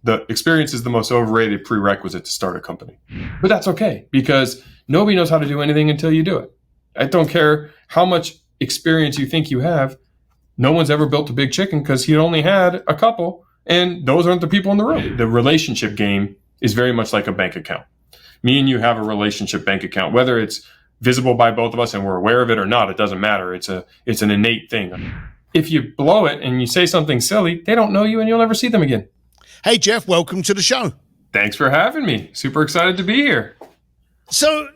the experience is the most overrated prerequisite to start a company. But that's okay, because nobody knows how to do anything until you do it. I don't care how much experience you think you have. No one's ever built a big chicken because he only had a couple, and those aren't the people in the room. The relationship game is very much like a bank account. Me and you have a relationship bank account, whether it's visible by both of us and we're aware of it or not, it doesn't matter. It's an innate thing. If you blow it and you say something silly, they don't know you and you'll never see them again. Hey, Jeff, welcome to the show. Thanks for having me. Super excited to be here. So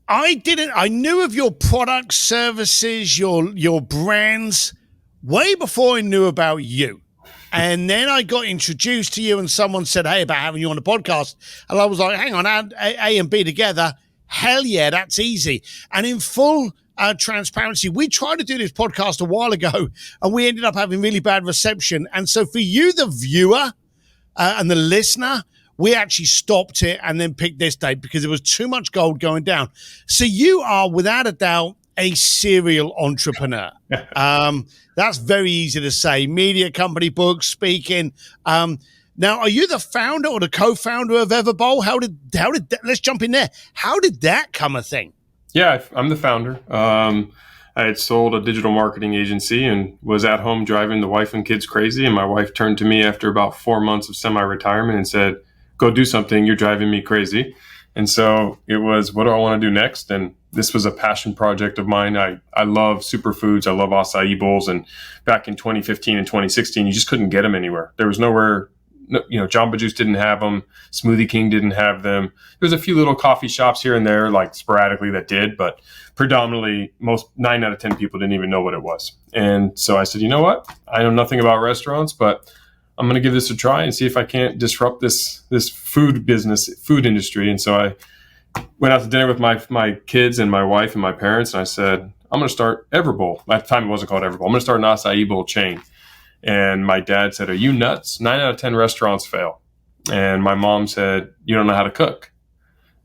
I knew of your products, services, your brands way before I knew about you. And then I got introduced to you and someone said, hey, about having you on the podcast. And I was like, hang on, add A and B together. Hell yeah, that's easy. And in full transparency, we tried to do this podcast a while ago and we ended up having really bad reception. And so for you, the viewer and the listener, we actually stopped it and then picked this date because there was too much gold going down. So you are, without a doubt, a serial entrepreneur. That's very easy to say. Media company, books, speaking. Now, are you the founder or the co-founder of Everbowl? How did let's jump in there. How did that come a thing? Yeah, I'm the founder. I had sold a digital marketing agency and was at home driving the wife and kids crazy. And my wife turned to me after about 4 months of semi-retirement and said, go do something. You're driving me crazy. And so it was, what do I want to do next? And this was a passion project of mine. I love superfoods. I love acai bowls. And back in 2015 and 2016, you just couldn't get them anywhere. There was nowhere, Jamba Juice didn't have them. Smoothie King didn't have them. There was a few little coffee shops here and there, like sporadically that did, but predominantly 9 out of 10 people didn't even know what it was. And so I said, you know what? I know nothing about restaurants, but I'm going to give this a try and see if I can't disrupt this food industry. And so I went out to dinner with my kids and my wife and my parents, and I said, I'm going to start Everbowl. At the time, it wasn't called Everbowl. I'm going to start an acai bowl chain. And my dad said, are you nuts? 9 out of 10 restaurants fail. And my mom said, you don't know how to cook.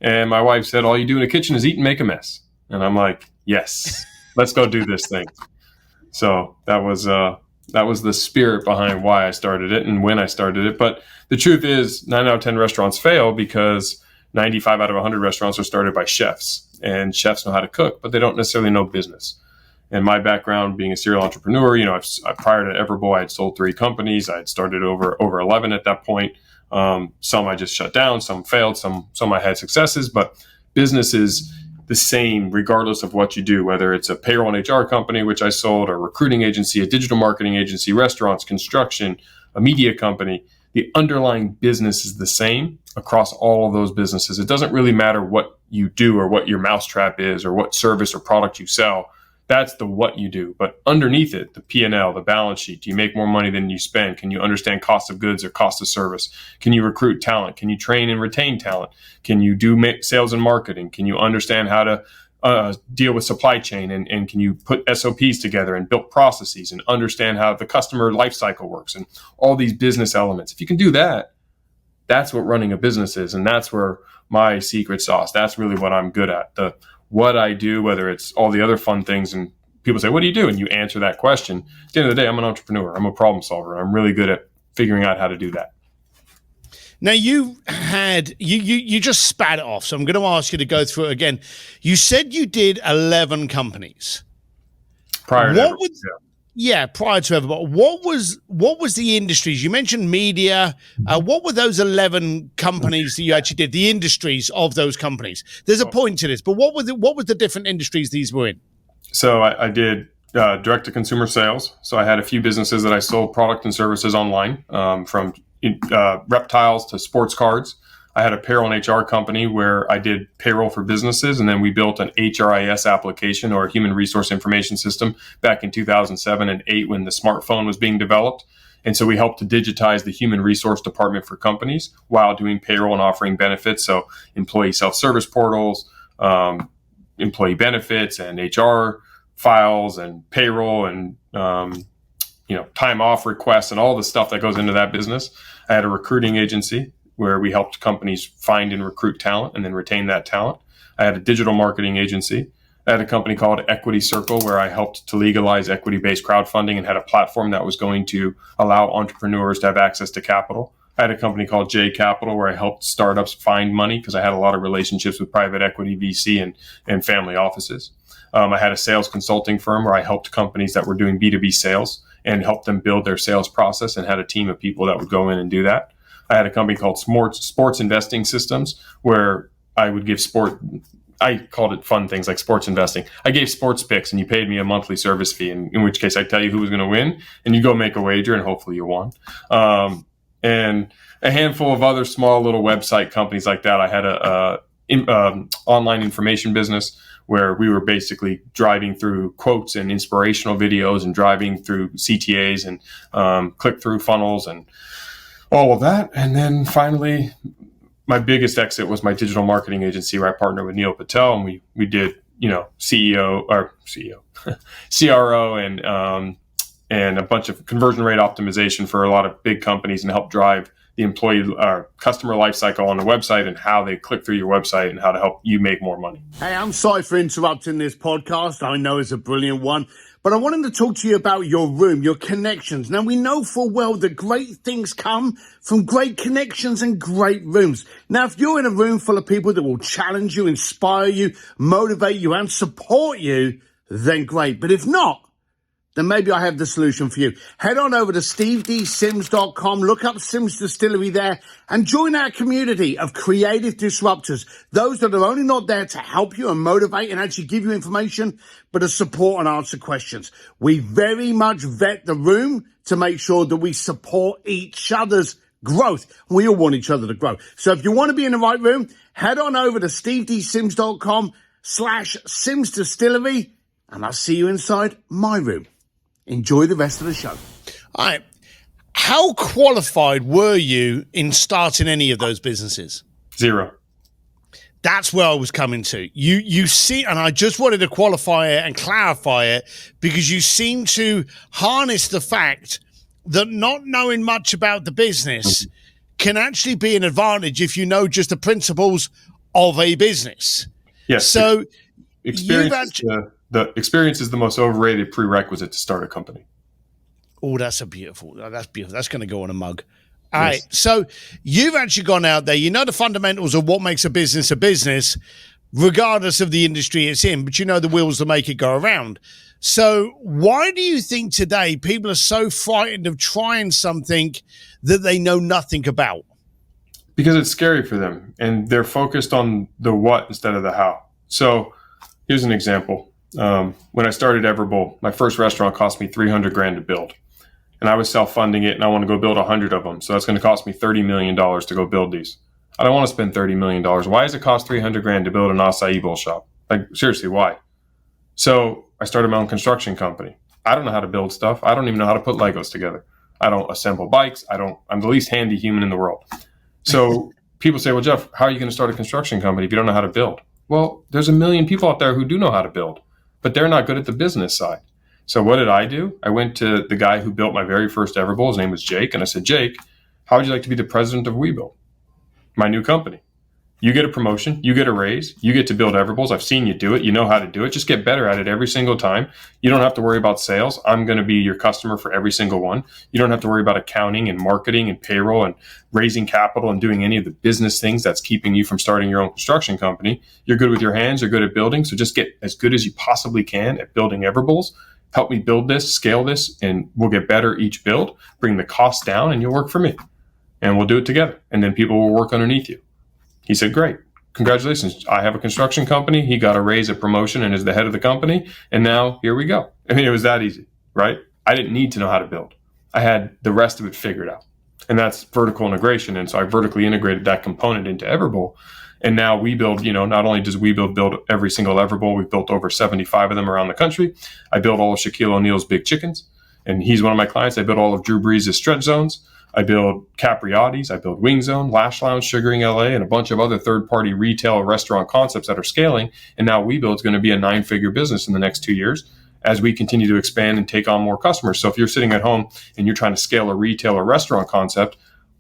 And my wife said, all you do in the kitchen is eat and make a mess. And I'm like, yes, let's go do this thing. So that was the spirit behind why I started it and when I started it. But the truth is 9 out of 10 restaurants fail because 95 out of 100 restaurants are started by chefs, and chefs know how to cook, but they don't necessarily know business. And my background being a serial entrepreneur, prior to Everbowl, I had sold 3 companies. I had started over 11 at that point. Some I just shut down, some failed, some I had successes, but business is the same regardless of what you do, whether it's a payroll and HR company, which I sold, a recruiting agency, a digital marketing agency, restaurants, construction, a media company. The underlying business is the same across all of those businesses. It doesn't really matter what you do or what your mousetrap is or what service or product you sell. That's the what you do. But underneath it, the P&L, the balance sheet, do you make more money than you spend? Can you understand cost of goods or cost of service? Can you recruit talent? Can you train and retain talent? Can you do sales and marketing? Can you understand how to deal with supply chain? And can you put SOPs together and build processes and understand how the customer life cycle works and all these business elements? If you can do that, that's what running a business is. And that's where my secret sauce, that's really what I'm good at. What I do, whether it's all the other fun things, and people say, what do you do? And you answer that question. At the end of the day, I'm an entrepreneur. I'm a problem solver. I'm really good at figuring out how to do that. Now you just spat it off. So I'm going to ask you to go through it again. You said you did 11 companies. Prior to prior to Everbowl. What was the industries? You mentioned media. What were those 11 companies that you actually did? The industries of those companies. There's a point to this, but what was the different industries these were in? So I did direct to consumer sales. So I had a few businesses that I sold product and services online, from reptiles to sports cards. I had a payroll and HR company where I did payroll for businesses, and then we built an HRIS application, or a human resource information system, back in 2007 and 2008 when the smartphone was being developed. And so we helped to digitize the human resource department for companies while doing payroll and offering benefits. So employee self-service portals, employee benefits and HR files and payroll and time off requests and all the stuff that goes into that business. I had a recruiting agency where we helped companies find and recruit talent and then retain that talent. I had a digital marketing agency. I had a company called Equity Circle where I helped to legalize equity-based crowdfunding and had a platform that was going to allow entrepreneurs to have access to capital. I I had a company called J Capital where I helped startups find money because I had a lot of relationships with private equity, VC, and family offices. I had a sales consulting firm where I helped companies that were doing B2B sales and helped them build their sales process and had a team of people that would go in and do that. I had a company called Sports Investing Systems where I would give I called it fun things like sports investing. I gave sports picks and you paid me a monthly service fee, in which case I'd tell you who was going to win and you go make a wager and hopefully you won. And a handful of other small little website companies like that. I had a online information business where we were basically driving through quotes and inspirational videos and driving through CTAs and click-through funnels and all of that. And then finally, my biggest exit was my digital marketing agency where I partnered with Neil Patel, and we did, CRO and a bunch of conversion rate optimization for a lot of big companies and help drive the employee customer lifecycle on the website and how they click through your website and how to help you make more money. Hey, I'm sorry for interrupting this podcast. I know it's a brilliant one, but I wanted to talk to you about your room, your connections. Now, we know full well that great things come from great connections and great rooms. Now, if you're in a room full of people that will challenge you, inspire you, motivate you, and support you, then great. But if not, then maybe I have the solution for you. Head on over to stevedsims.com, look up Sims Distillery there, and join our community of creative disruptors, those that are only not there to help you and motivate and actually give you information, but to support and answer questions. We very much vet the room to make sure that we support each other's growth. We all want each other to grow. So if you want to be in the right room, head on over to stevedsims.com/Sims Distillery, and I'll see you inside my room. Enjoy the rest of the show. All right. How qualified were you in starting any of those businesses? 0. That's where I was coming to. You see, and I just wanted to qualify it and clarify it because you seem to harness the fact that not knowing much about the business can actually be an advantage if you know just the principles of a business. Yes. So the experience is the most overrated prerequisite to start a company. Oh, that's beautiful. That's going to go on a mug. All right. So you've actually gone out there. You know the fundamentals of what makes a business, regardless of the industry it's in, but you know the wheels that make it go around. So why do you think today people are so frightened of trying something that they know nothing about? Because it's scary for them and they're focused on the what instead of the how. So here's an example. When I started Everbowl, my first restaurant cost me $300,000 to build, and I was self-funding it, and I want to go build 100 of them. So that's going to cost me $30 million to go build these. I don't want to spend $30 million. Why does it cost $300,000 to build an acai bowl shop? Like, seriously, why? So I started my own construction company. I don't know how to build stuff. I don't even know how to put Legos together. I don't assemble bikes. I'm the least handy human in the world. So people say, well, Jeff, how are you going to start a construction company if you don't know how to build? Well, there's a million people out there who do know how to build, but they're not good at the business side. So what did I do? I went to the guy who built my very first Everbowl. His name was Jake. And I said, Jake, how would you like to be the president of WeBuild, my new company? You get a promotion. You get a raise. You get to build Everbowls. I've seen you do it. You know how to do it. Just get better at it every single time. You don't have to worry about sales. I'm going to be your customer for every single one. You don't have to worry about accounting and marketing and payroll and raising capital and doing any of the business things that's keeping you from starting your own construction company. You're good with your hands. You're good at building. So just get as good as you possibly can at building Everbowls. Help me build this, scale this, and we'll get better each build. Bring the cost down and you'll work for me. And we'll do it together. And then people will work underneath you. He said, great. Congratulations. I have a construction company. He got a raise, a promotion, and is the head of the company. And now here we go. I mean, it was that easy, right? I didn't need to know how to build. I had the rest of it figured out. And that's vertical integration. And so I vertically integrated that component into Everbowl. And now WeBuild, not only does WeBuild build every single Everbowl, we've built over 75 of them around the country. I build all of Shaquille O'Neal's big chickens. And he's one of my clients. I build all of Drew Brees' stretch zones. I build Capriotti's, I build Wing Zone, Lash Lounge, Sugaring LA, and a bunch of other third-party retail restaurant concepts that are scaling. And now WeBuild is going to be a 9-figure business in the next 2 years as we continue to expand and take on more customers. So if you're sitting at home and you're trying to scale a retail or restaurant concept,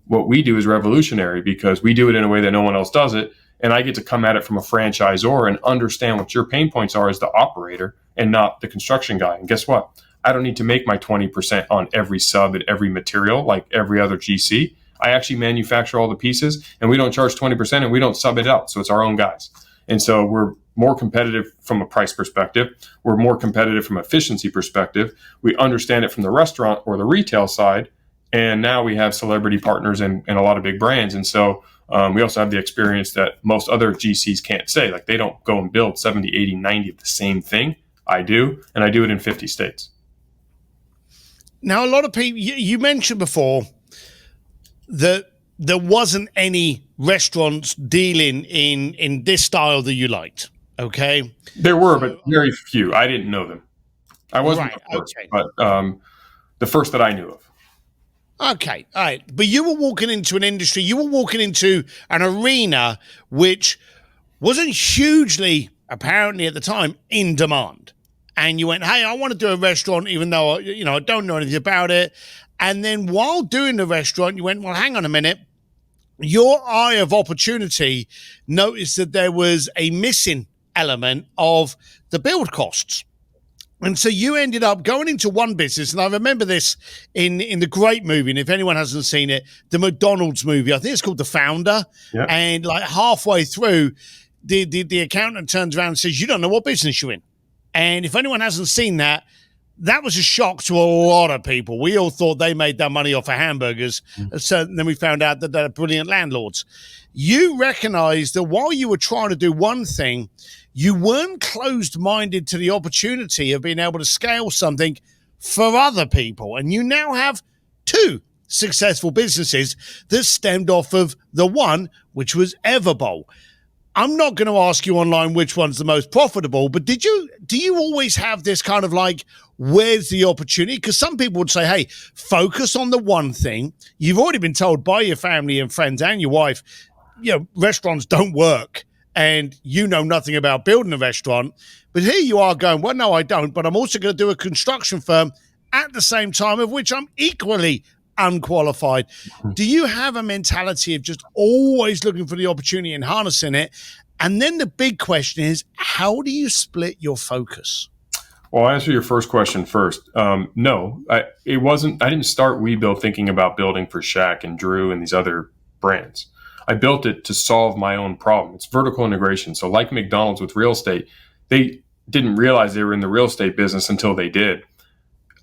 what we do is revolutionary because we do it in a way that no one else does it. And I get to come at it from a franchisor and understand what your pain points are as the operator and not the construction guy. And guess what? I don't need to make my 20% on every sub and every material like every other GC. I actually manufacture all the pieces, and we don't charge 20%, and we don't sub it out. So it's our own guys. And so we're more competitive from a price perspective. We're more competitive from an efficiency perspective. We understand it from the restaurant or the retail side. And now we have celebrity partners and a lot of big brands. And so we also have the experience that most other GCs can't say. Like, they don't go and build 70, 80, 90 of the same thing. I do, and I do it in 50 states. Now, a lot of people, you mentioned before that there wasn't any restaurants dealing in this style that you liked, okay? There were, but very few. I didn't know them. I wasn't Right, the first, okay. but the first that I knew of. Okay, all right. But you were walking into an industry, you were walking into an arena which wasn't hugely, apparently at the time, in demand. And you went, hey, I want to do a restaurant, even though, I don't know anything about it. And then while doing the restaurant, you went, well, hang on a minute. Your eye of opportunity noticed that there was a missing element of the build costs. And so you ended up going into one business, and I remember this in the great movie, and if anyone hasn't seen it, the McDonald's movie, I think it's called The Founder. Yeah. And like halfway through, the accountant turns around and says, you don't know what business you're in. And if anyone hasn't seen that, that was a shock to a lot of people. We all thought they made their money off of hamburgers. So then we found out that they're brilliant landlords. You recognized that while you were trying to do one thing, you weren't closed-minded to the opportunity of being able to scale something for other people. And you now have two successful businesses that stemmed off of the one, which was Everbowl. I'm not going to ask you online which one's the most profitable, but do you always have this kind of like, where's the opportunity? Because some people would say, hey, focus on the one thing. You've already been told by your family and friends and your wife, restaurants don't work, and you know nothing about building a restaurant. But here you are going, well, no, I don't, but I'm also going to do a construction firm at the same time, of which I'm equally unqualified. Do you have a mentality of just always looking for the opportunity and harnessing it? And then the big question is, how do you split your focus? Well, I'll answer your first question first. No, I didn't start WeBuild thinking about building for Shaq and Drew and these other brands. I built it to solve my own problem. It's vertical integration. So like McDonald's with real estate, they didn't realize they were in the real estate business until they did.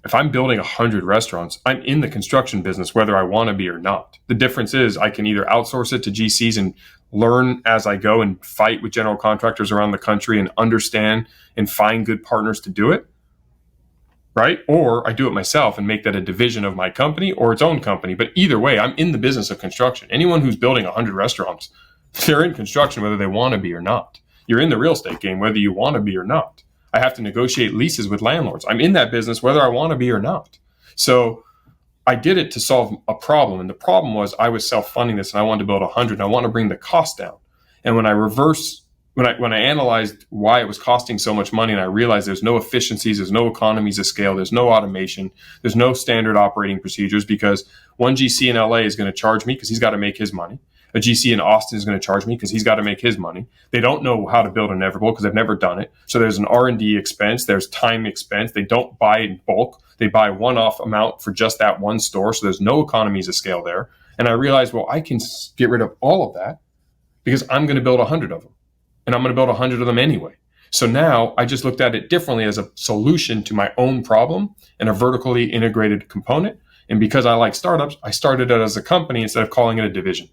If I'm building 100 restaurants, I'm in the construction business, whether I want to be or not. The difference is I can either outsource it to GCs and learn as I go and fight with general contractors around the country and understand and find good partners to do it, right? Or I do it myself and make that a division of my company or its own company. But either way, I'm in the business of construction. Anyone who's building 100 restaurants, they're in construction whether they want to be or not. You're in the real estate game whether you want to be or not. I have to negotiate leases with landlords. I'm in that business whether I want to be or not. So I did it to solve a problem. And the problem was I was self-funding this and I wanted to build 100 and I want to bring the cost down. And when I analyzed why it was costing so much money and I realized there's no efficiencies, there's no economies of scale, there's no automation, there's no standard operating procedures, because one GC in LA is going to charge me because he's got to make his money. A GC in Austin is going to charge me because he's got to make his money. They don't know how to build an Everbowl because they've never done it. So there's an R&D expense. There's time expense. They don't buy in bulk. They buy one-off amount for just that one store. So there's no economies of scale there. And I realized, well, I can get rid of all of that because I'm going to build 100 of them. And I'm going to build 100 of them anyway. So now I just looked at it differently as a solution to my own problem and a vertically integrated component. And because I like startups, I started it as a company instead of calling it a division.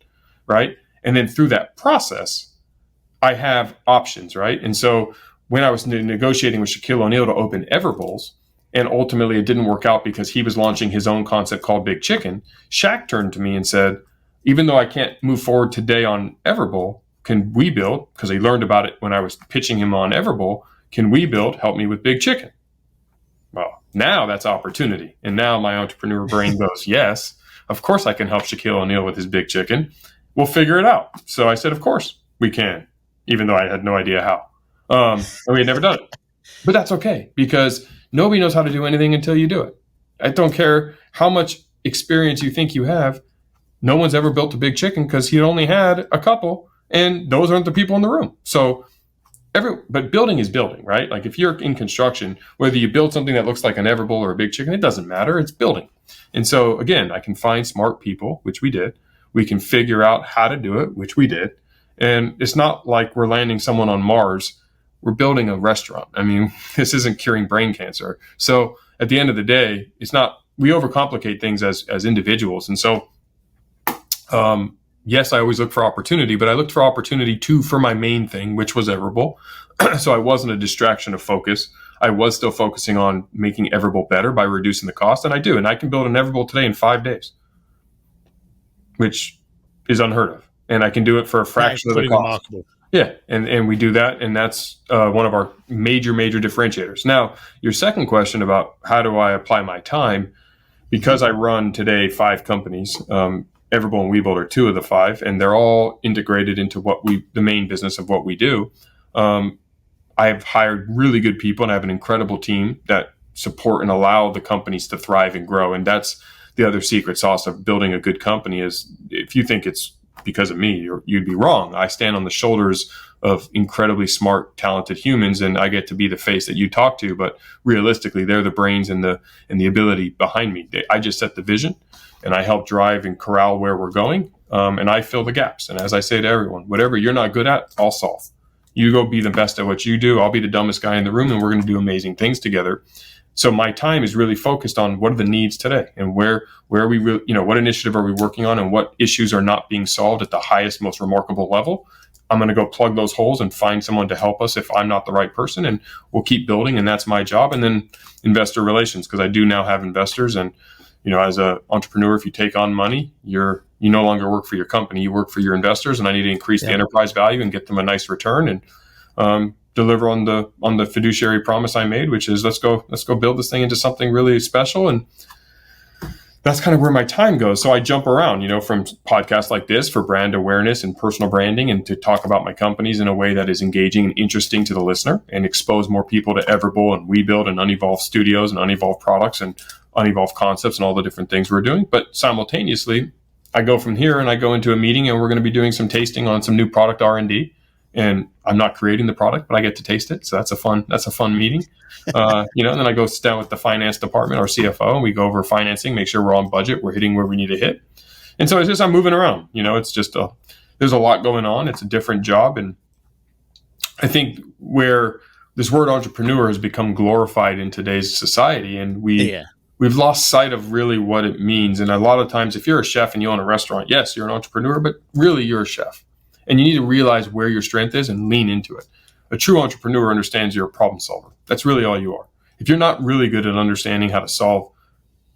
Right. And then through that process, I have options. Right. And so when I was negotiating with Shaquille O'Neal to open Everbowls, and ultimately it didn't work out because he was launching his own concept called Big Chicken, Shaq turned to me and said, even though I can't move forward today on Everbowl, can WeBuild, because he learned about it when I was pitching him on Everbowl, can WeBuild help me with Big Chicken? Well, now that's opportunity. And now my entrepreneur brain goes, yes, of course I can help Shaquille O'Neal with his Big Chicken. We'll figure it out. So I said, of course we can, even though I had no idea how. And we had never done it. But that's okay, because nobody knows how to do anything until you do it. I don't care how much experience you think you have. No one's ever built a Big Chicken because he only had a couple, and those aren't the people in the room. So but building is building, right? Like if you're in construction, whether you build something that looks like an Everbowl or a Big Chicken, it doesn't matter. It's building. And so again, I can find smart people, which we did, We can figure out how to do it, which we did. And it's not like we're landing someone on Mars. We're building a restaurant. I mean, this isn't curing brain cancer. So at the end of the day, it's not, we overcomplicate things as individuals. And so, yes, I always look for opportunity, but I looked for opportunity too for my main thing, which was Everbowl. So I wasn't a distraction of focus. I was still focusing on making Everbowl better by reducing the cost. And I do. And I can build an Everbowl today in 5 days, which is unheard of. And I can do it for a fraction of the cost. Remarkable. Yeah, and we do that, and that's one of our major differentiators. Now, your second question about how do I apply my time, because I run today 5 companies, Everbowl and Webuild are 2 of the 5, and they're all integrated into the main business of what we do. I've hired really good people, and I have an incredible team that support and allow the companies to thrive and grow. And that's the other secret sauce of building a good company is if you think it's because of me, you'd be wrong. I stand on the shoulders of incredibly smart, talented humans, and I get to be the face that you talk to. But realistically, they're the brains and the ability behind me. I just set the vision, and I help drive and corral where we're going, and I fill the gaps. And as I say to everyone, whatever you're not good at, I'll solve. You go be the best at what you do. I'll be the dumbest guy in the room, and we're going to do amazing things together. So my time is really focused on what are the needs today and where are we, what initiative are we working on and what issues are not being solved at the highest, most remarkable level. I'm going to go plug those holes and find someone to help us if I'm not the right person, and we'll keep building. And that's my job. And then investor relations, because I do now have investors. And, as an entrepreneur, if you take on money, you no longer work for your company, you work for your investors. And I need to increase the enterprise value and get them a nice return and, deliver on the fiduciary promise I made, which is let's go build this thing into something really special. And that's kind of where my time goes. So I jump around, from podcasts like this for brand awareness and personal branding, and to talk about my companies in a way that is engaging and interesting to the listener, and expose more people to Everbowl and Webuild and Unevolved Studios and Unevolved products and Unevolved concepts and all the different things we're doing. But simultaneously, I go from here and I go into a meeting, and we're going to be doing some tasting on some new product R&D. And I'm not creating the product, but I get to taste it. So that's a fun meeting. And then I go sit down with the finance department, our CFO, and we go over financing, make sure we're on budget, we're hitting where we need to hit. And so it's just, I'm moving around, it's just there's a lot going on. It's a different job. And I think where this word entrepreneur has become glorified in today's society, and we've lost sight of really what it means. And a lot of times, if you're a chef and you own a restaurant, yes, you're an entrepreneur, but really you're a chef. And you need to realize where your strength is and lean into it. A true entrepreneur understands you're a problem solver. That's really all you are. If you're not really good at understanding how to solve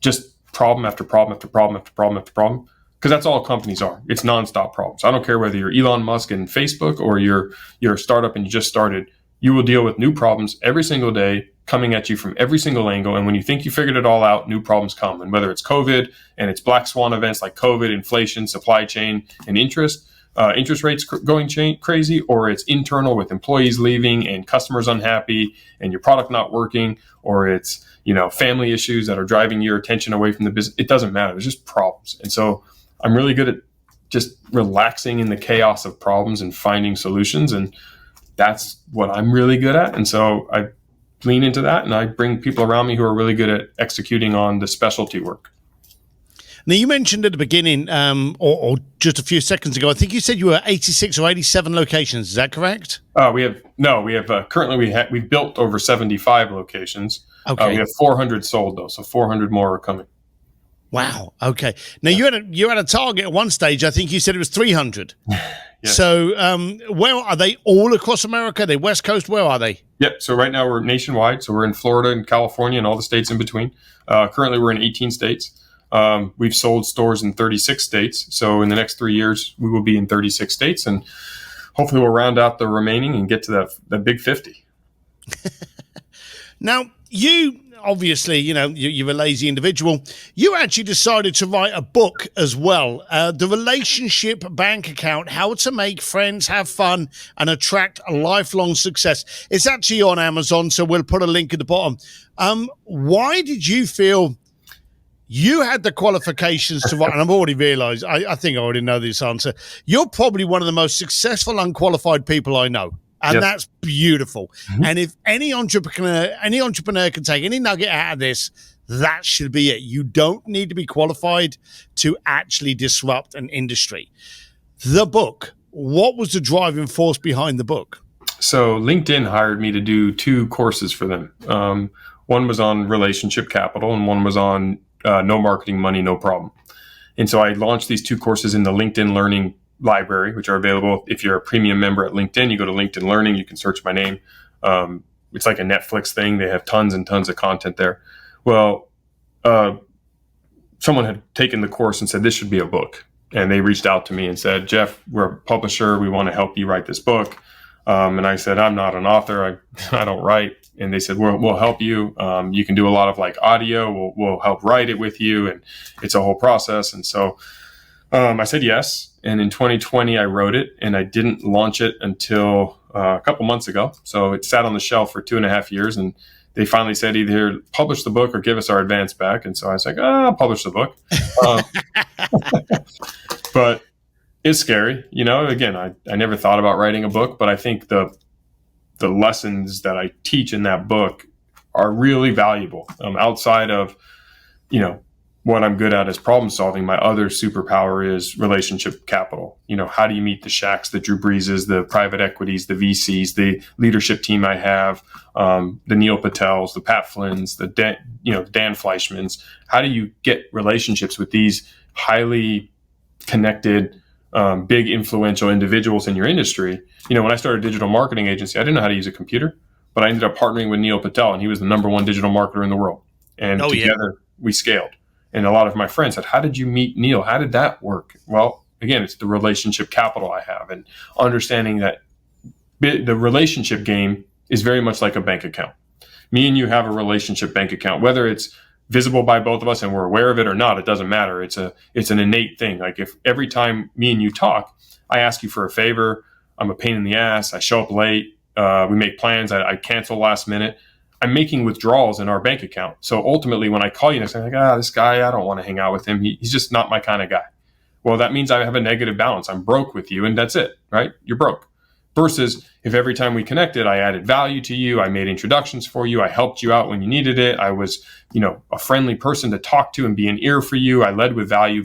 just problem after problem after problem after problem after problem, because that's all companies are. It's nonstop problems. I don't care whether you're Elon Musk and Facebook or you're a startup and you just started. You will deal with new problems every single day coming at you from every single angle. And when you think you figured it all out, new problems come. And whether it's COVID and it's black swan events like COVID, inflation, supply chain, and interest rates going crazy, or it's internal with employees leaving and customers unhappy and your product not working, or it's, family issues that are driving your attention away from the business. It doesn't matter. There's just problems. And so I'm really good at just relaxing in the chaos of problems and finding solutions. And that's what I'm really good at. And so I lean into that, and I bring people around me who are really good at executing on the specialty work. Now, you mentioned at the beginning, or just a few seconds ago, I think you said you were 86 or 87 locations. Is that correct? We've built over 75 locations. Okay. We have 400 sold though, so 400 more are coming. Wow. Okay. Now you had a target at one stage. I think you said it was 300. Yes. So, where are they? All across America? Are they West Coast? Where are they? Yep. So right now we're nationwide. So we're in Florida and California and all the states in between. Currently we're in 18 states. We've sold stores in 36 states. So in the next 3 years, we will be in 36 states, and hopefully we'll round out the remaining and get to that big 50. Now, you obviously, you're a lazy individual. You actually decided to write a book as well. The Relationship Bank Account, How to Make Friends, Have Fun, and Attract a Lifelong Success. It's actually on Amazon, so we'll put a link at the bottom. Why did you feel you had the qualifications to write? And I've already realized, I think I already know this answer. You're probably one of the most successful, unqualified people I know. And that's beautiful. Mm-hmm. And if any entrepreneur can take any nugget out of this, that should be it. You don't need to be qualified to actually disrupt an industry. The book, what was the driving force behind the book? So LinkedIn hired me to do 2 courses for them. One was on relationship capital and one was on no marketing money, no problem. And so I launched these 2 courses in the LinkedIn Learning library, which are available. If you're a premium member at LinkedIn, you go to LinkedIn Learning, you can search my name. It's like a Netflix thing. They have tons and tons of content there. Well, someone had taken the course and said, this should be a book. And they reached out to me and said, Jeff, we're a publisher. We want to help you write this book. And I said, I'm not an author. I don't write. And they said, we'll help you. You can do a lot of like audio. We'll help write it with you. And it's a whole process. And so I said yes. And in 2020, I wrote it and I didn't launch it until a couple months ago. So it sat on the shelf for 2.5 years. And they finally said either publish the book or give us our advance back. And so I was like, I'll publish the book. But it's scary. You know, again, I never thought about writing a book, but I think the lessons that I teach in that book are really valuable. Outside of, you know, what I'm good at is problem solving. My other superpower is relationship capital. You know, how do you meet the Shaqs, the Drew Breeses, the private equities, the VCs, the leadership team I have, the Neil Patels, the Pat Flynn's, the Dan Fleischmans. How do you get relationships with these highly connected, big influential individuals in your industry? You know, when I started a digital marketing agency, I didn't know how to use a computer, but I ended up partnering with Neil Patel, and he was the #1 digital marketer in the world. And together we scaled. And a lot of my friends said, how did you meet Neil? How did that work? Well, again, it's the relationship capital I have and understanding that the relationship game is very much like a bank account. Me and you have a relationship bank account, whether it's visible by both of us and we're aware of it or not, it doesn't matter. It's an innate thing. Like if every time me and you talk, I ask you for a favor, I'm a pain in the ass, I show up late, we make plans, I cancel last minute, I'm making withdrawals in our bank account. So ultimately, when I call you next time, I'm like, this guy, I don't want to hang out with him. He's just not my kind of guy. Well, that means I have a negative balance. I'm broke with you, and that's it, right? You're broke. Versus if every time we connected, I added value to you, I made introductions for you, I helped you out when you needed it, I was, a friendly person to talk to and be an ear for you, I led with value,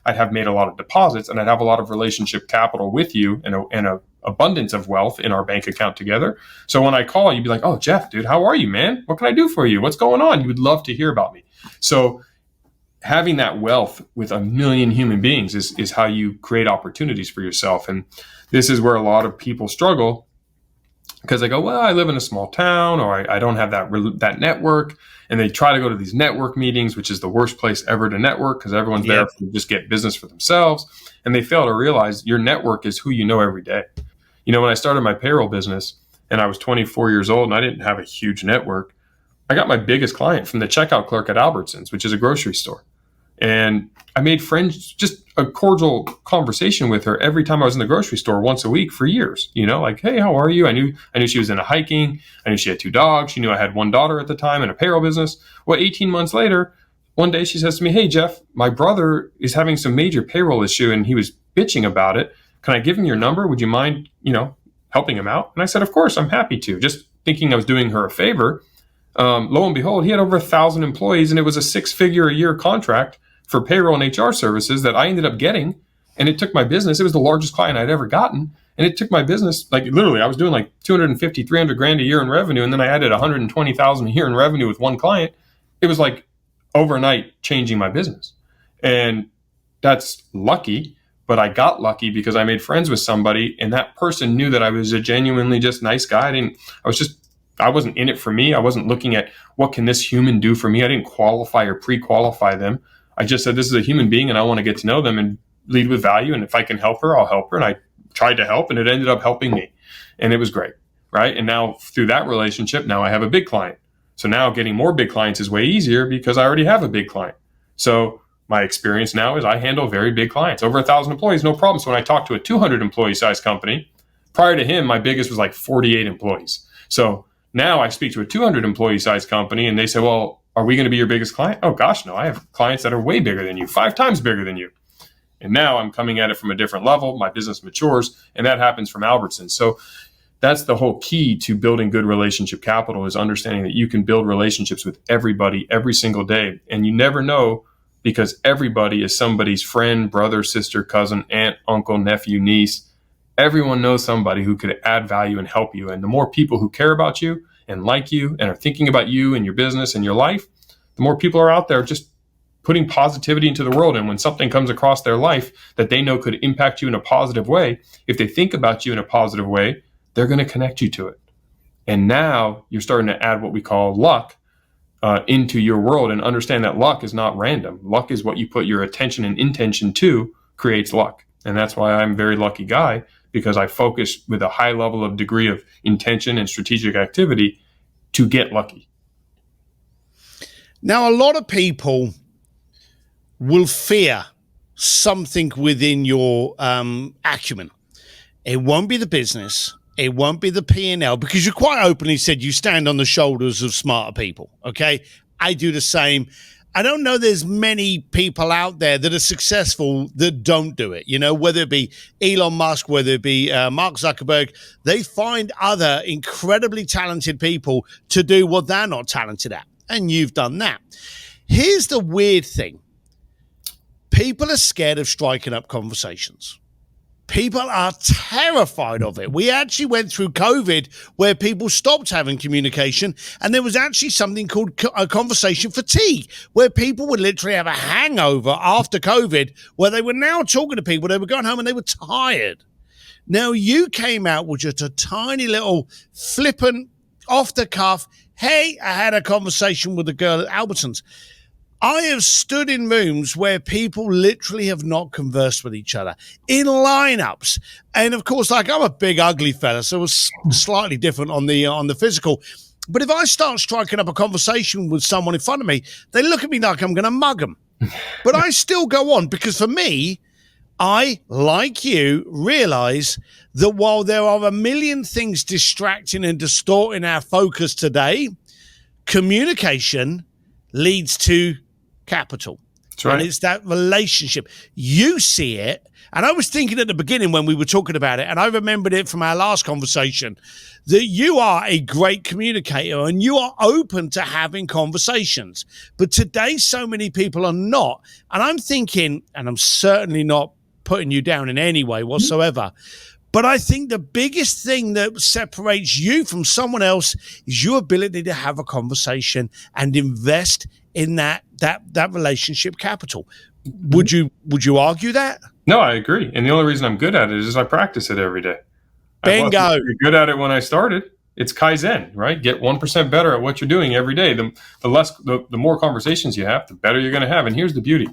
I'd have made a lot of deposits, and I'd have a lot of relationship capital with you and a abundance of wealth in our bank account together. So when I call, you'd be like, oh, Jeff, dude, how are you, man? What can I do for you? What's going on? You would love to hear about me. So having that wealth with a million human beings is how you create opportunities for yourself. And this is where a lot of people struggle because they go, well, I live in a small town, or I don't have that network. And they try to go to these network meetings, which is the worst place ever to network because everyone's there to just get business for themselves. And they fail to realize your network is who you know every day. You know, when I started my payroll business and I was 24 years old and I didn't have a huge network, I got my biggest client from the checkout clerk at Albertsons, which is a grocery store. And I made friends, just a cordial conversation with her every time I was in the grocery store once a week for years. You know, like, hey, how are you? I knew she was into hiking. I knew she had 2 dogs. She knew I had 1 daughter at the time in a payroll business. Well, 18 months later, one day she says to me, hey, Jeff, my brother is having some major payroll issue and he was bitching about it. Can I give him your number? Would you mind, helping him out? And I said, of course, I'm happy to. Just thinking I was doing her a favor. Lo and behold, he had over 1,000 employees and it was a 6-figure a year contract for payroll and HR services that I ended up getting. And it took my business. It was the largest client I'd ever gotten. And it took my business, like literally, I was doing like 250, 300 grand a year in revenue. And then I added 120,000 a year in revenue with one client. It was like overnight changing my business. And that's lucky. But I got lucky because I made friends with somebody and that person knew that I was a genuinely just nice guy. I wasn't in it for me. I wasn't looking at what can this human do for me. I didn't qualify or pre-qualify them. I just said, this is a human being and I want to get to know them and lead with value. And if I can help her, I'll help her. And I tried to help and it ended up helping me. And it was great. Right. And now through that relationship, now I have a big client. So now getting more big clients is way easier because I already have a big client. So my experience now is I handle very big clients, over 1,000 employees, no problem. So when I talk to a 200 employee size company, prior to him, my biggest was like 48 employees. So now I speak to a 200 employee size company and they say, well, are we going to be your biggest client? Oh gosh, no, I have clients that are way bigger than you, 5 times bigger than you. And now I'm coming at it from a different level. My business matures and that happens from Albertsons. So that's the whole key to building good relationship capital is understanding that you can build relationships with everybody every single day. And you never know because everybody is somebody's friend, brother, sister, cousin, aunt, uncle, nephew, niece. Everyone knows somebody who could add value and help you. And the more people who care about you and like you and are thinking about you and your business and your life, the more people are out there just putting positivity into the world. And when something comes across their life that they know could impact you in a positive way, if they think about you in a positive way, they're going to connect you to it. And now you're starting to add what we call luck into your world, and understand that luck is not random. Luck is what you put your attention and intention to creates luck. And that's why I'm a very lucky guy, because I focus with a high level of degree of intention and strategic activity to get lucky. Now, a lot of people will fear something within your acumen. It won't be the business. It won't be the P&L, because you quite openly said you stand on the shoulders of smarter people. Okay. I do the same. I don't know there's many people out there that are successful that don't do it. You know, whether it be Elon Musk, whether it be Mark Zuckerberg, they find other incredibly talented people to do what they're not talented at. And you've done that. Here's the weird thing. People are scared of striking up conversations. People are terrified of it. We actually went through COVID where people stopped having communication, and there was actually something called a conversation fatigue, where people would literally have a hangover after COVID, where they were now talking to people, they were going home and they were tired. Now, you came out with just a tiny little flippant, off the cuff, hey, I had a conversation with a girl at Albertsons. I have stood in rooms where people literally have not conversed with each other in lineups. And of course, like, I'm a big, ugly fella, so it was slightly different on the physical. But if I start striking up a conversation with someone in front of me, they look at me like I'm going to mug them. But I still go on, because for me, I, like you, realize that while there are a million things distracting and distorting our focus today, communication leads to capital. That's right. And it's that relationship. You see it. And I was thinking at the beginning when we were talking about it, and I remembered it from our last conversation, that you are a great communicator and you are open to having conversations. But today, so many people are not. And I'm thinking, and I'm certainly not putting you down in any way whatsoever, but I think the biggest thing that separates you from someone else is your ability to have a conversation and invest in that relationship capital. Would you argue that? No, I agree. And the only reason I'm good at it is I practice it every day. Bingo. I wasn't good at it when I started. It's Kaizen, right? Get 1% better at what you're doing every day. The more conversations you have, the better you're going to have. And here's the beauty.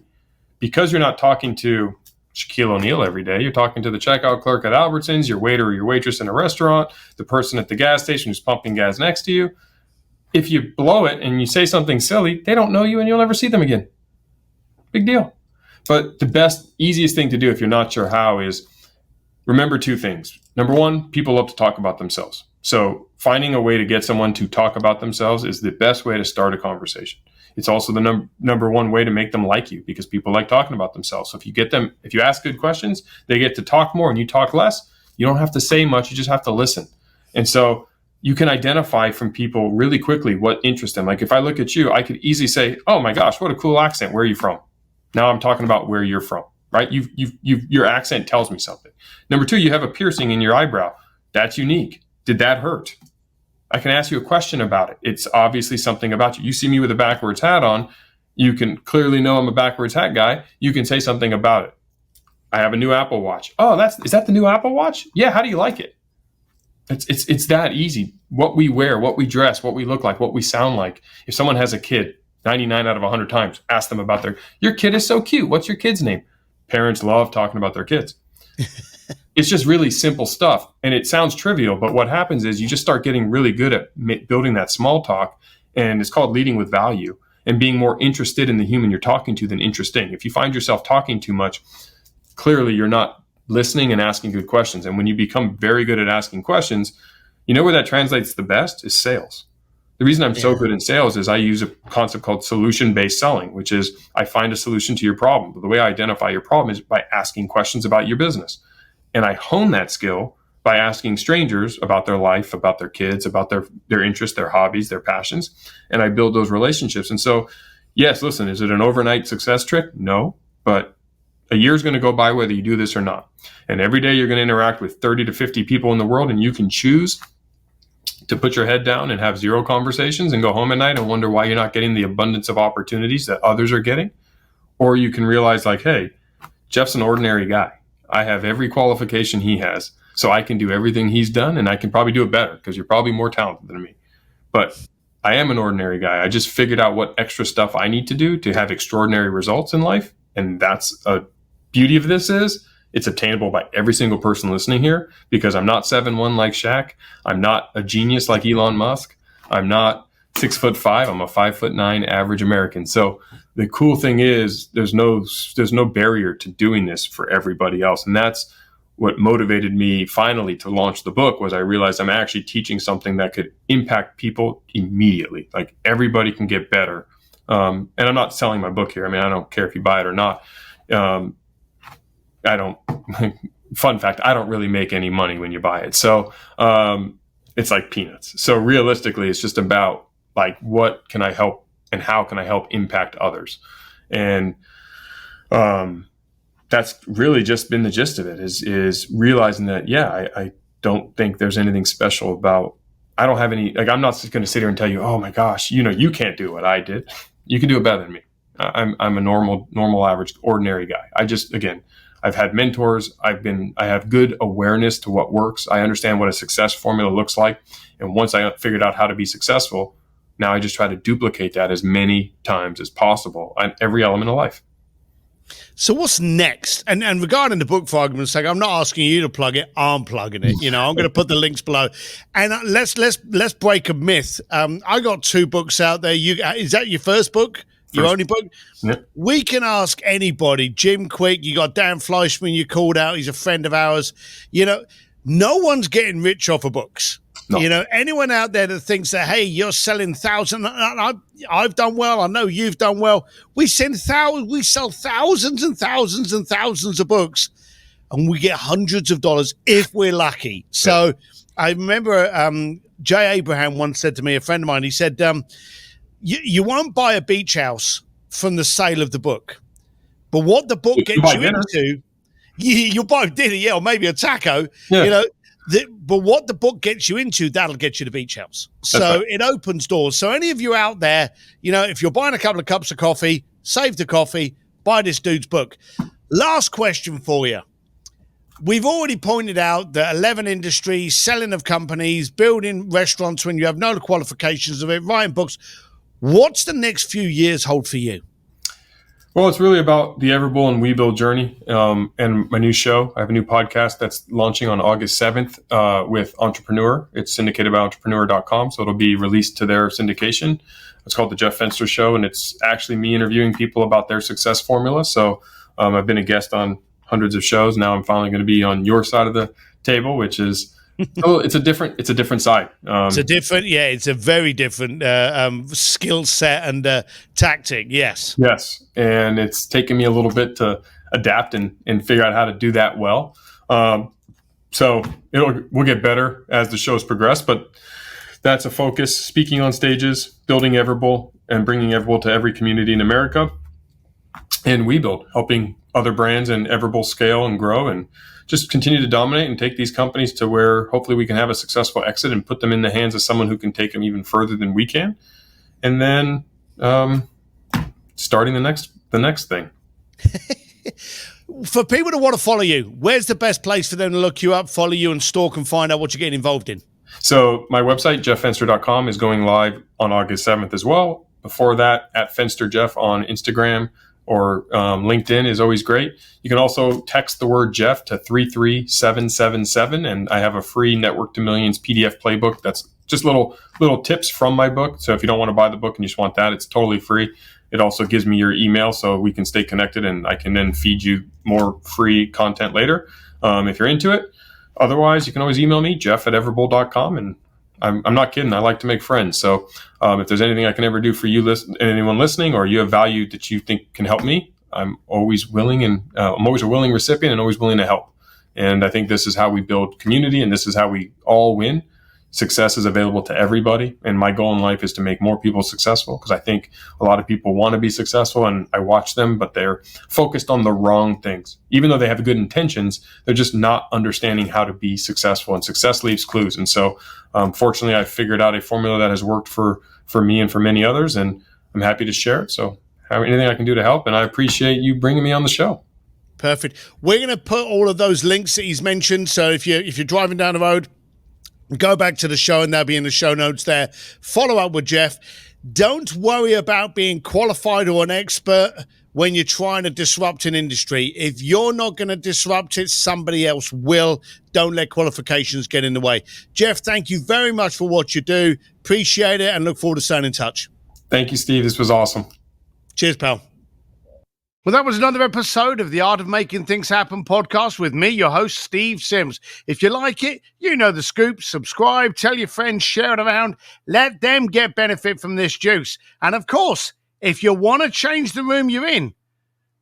Because you're not talking to Shaquille O'Neal every day, you're talking to the checkout clerk at Albertsons, your waiter or your waitress in a restaurant, the person at the gas station who's pumping gas next to you. If you blow it and you say something silly, they don't know you and you'll never see them again. Big deal. But the best, easiest thing to do if you're not sure how is remember two things. Number one, people love to talk about themselves. So finding a way to get someone to talk about themselves is the best way to start a conversation. It's also the number one way to make them like you, because people like talking about themselves. So if you ask good questions, they get to talk more and you talk less. You don't have to say much. You just have to listen. And so you can identify from people really quickly what interests them. Like if I look at you, I could easily say, oh my gosh, what a cool accent. Where are you from? Now I'm talking about where you're from, right? Your accent tells me something. Number two, you have a piercing in your eyebrow. That's unique. Did that hurt? I can ask you a question about it. It's obviously something about you. You see me with a backwards hat on. You can clearly know I'm a backwards hat guy. You can say something about it. I have a new Apple Watch. Oh, is that the new Apple Watch? Yeah. How do you like it? It's that easy. What we wear, what we dress, what we look like, what we sound like. If someone has a kid, 99 out of 100 times, ask them about your kid is so cute. What's your kid's name? Parents love talking about their kids. It's just really simple stuff. And it sounds trivial, but what happens is you just start getting really good at building that small talk. And it's called leading with value and being more interested in the human you're talking to than interesting. If you find yourself talking too much, clearly you're not listening and asking good questions. And when you become very good at asking questions, you know where that translates the best is sales. The reason I'm so good in sales is I use a concept called solution-based selling, which is I find a solution to your problem. But the way I identify your problem is by asking questions about your business. And I hone that skill by asking strangers about their life, about their kids, about their interests, their hobbies, their passions. And I build those relationships. And so Yes, listen, is it an overnight success trick? No, but a year's going to go by whether you do this or not. And every day you're going to interact with 30 to 50 people in the world, and you can choose to put your head down and have zero conversations and go home at night and wonder why you're not getting the abundance of opportunities that others are getting. Or you can realize, like, hey, Jeff's an ordinary guy. I have every qualification he has, so I can do everything he's done, and I can probably do it better because you're probably more talented than me. But I am an ordinary guy. I just figured out what extra stuff I need to do to have extraordinary results in life. And that's a beauty of this is it's obtainable by every single person listening here, because I'm not 7'1" like Shaq. I'm not a genius like Elon Musk. I'm not 6'5". I'm a 5'9" average American. So the cool thing is there's no barrier to doing this for everybody else. And that's what motivated me finally to launch the book. Was I realized I'm actually teaching something that could impact people immediately. Like, everybody can get better. And I'm not selling my book here. I mean, I don't care if you buy it or not. I don't, fun fact, I don't really make any money when you buy it. So, it's like peanuts. So realistically, it's just about, like, what can I help and how can I help impact others? And, that's really just been the gist of it is realizing that, I don't think there's anything special about, I don't have any, like, I'm not just going to sit here and tell you, oh my gosh, you can't do what I did. You can do it better than me. I'm a normal, average, ordinary guy. I've had mentors. I have good awareness to what works. I understand what a success formula looks like. And once I figured out how to be successful, now I just try to duplicate that as many times as possible on every element of life. So what's next? And regarding the book, for argument's sake, I'm not asking you to plug it. I'm plugging it. I'm going to put the links below. And let's break a myth. I got 2 books out there. Is that your first book? Your only book? Yep. We can ask anybody. Jim Quick, you got Dan Fleischman, you called out. He's a friend of ours. No one's getting rich off of books. No. Anyone out there that thinks that, hey, you're selling thousands, I've done well, I know you've done well. We sell thousands and thousands and thousands of books, and we get hundreds of dollars if we're lucky. So I remember Jay Abraham once said to me, a friend of mine, he said, you won't buy a beach house from the sale of the book, but what the book gets you into, you'll buy dinner, or maybe a taco, but what the book gets you into, that'll get you the beach house. So it opens doors. So any of you out there, if you're buying a couple of cups of coffee, save the coffee, buy this dude's book. Last question for you. We've already pointed out that 11 industries, selling of companies, building restaurants when you have no qualifications of it, writing books. What's the next few years hold for you? Well, it's really about the Everbowl and We Build journey, and my new show. I have a new podcast that's launching on August 7th with Entrepreneur. It's syndicated by entrepreneur.com, so it'll be released to their syndication. It's called The Jeff Fenster Show, and it's actually me interviewing people about their success formula. So I've been a guest on hundreds of shows. Now I'm finally going to be on your side of the table, which is it's a different side. It's a very different skill set and tactic. Yes. And it's taken me a little bit to adapt and figure out how to do that well. So we'll get better as the shows progress, but that's a focus. Speaking on stages, building Everbowl, and bringing Everbowl to every community in America. And We Build, helping other brands and Everbowl scale and grow and just continue to dominate and take these companies to where hopefully we can have a successful exit and put them in the hands of someone who can take them even further than we can. And then starting the next thing. For people to want to follow you, where's the best place for them to look you up, follow you, and stalk and find out what you're getting involved in? So my website, jefffenster.com, is going live on August 7th as well. Before that, at FensterJeff on Instagram or LinkedIn is always great. You can also text the word Jeff to 33777, and I have a free Network to Millions PDF playbook that's just little tips from my book. So if you don't want to buy the book and you just want that, it's totally free. It also gives me your email so we can stay connected, and I can then feed you more free content later if you're into it. Otherwise, you can always email me, jeff@everbowl.com, and I'm not kidding. I like to make friends. So if there's anything I can ever do for you, anyone listening, or you have value that you think can help me, I'm always willing, and I'm always a willing recipient and always willing to help. And I think this is how we build community, and this is how we all win. success is available to everybody. And my goal in life is to make more people successful, because I think a lot of people want to be successful, and I watch them, but they're focused on the wrong things. Even though they have good intentions, they're just not understanding how to be successful, and success leaves clues. And so, fortunately, I've figured out a formula that has worked for me and for many others, and I'm happy to share it. So anything I can do to help, and I appreciate you bringing me on the show. Perfect. We're going to put all of those links that he's mentioned. So if you're driving down the road, go back to the show and they'll be in the show notes there. Follow up with Jeff. Don't worry about being qualified or an expert when you're trying to disrupt an industry. If you're not going to disrupt it, somebody else will. Don't let qualifications get in the way. Jeff, thank you very much for what you do. Appreciate it and look forward to staying in touch. Thank you, Steve. This was awesome. Cheers, pal. Well, that was another episode of the Art of Making Things Happen podcast with me, your host, Steve Sims. If you like it, you know the scoop. Subscribe, tell your friends, share it around. Let them get benefit from this juice. And of course, if you want to change the room you're in,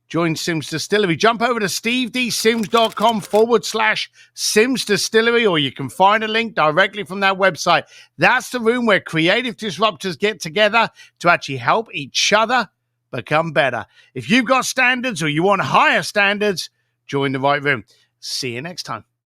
join Sims Distillery. Jump over to stevedsims.com/Sims Distillery, or you can find a link directly from that website. That's the room where creative disruptors get together to actually help each other become better. If you've got standards or you want higher standards, join the right room. See you next time.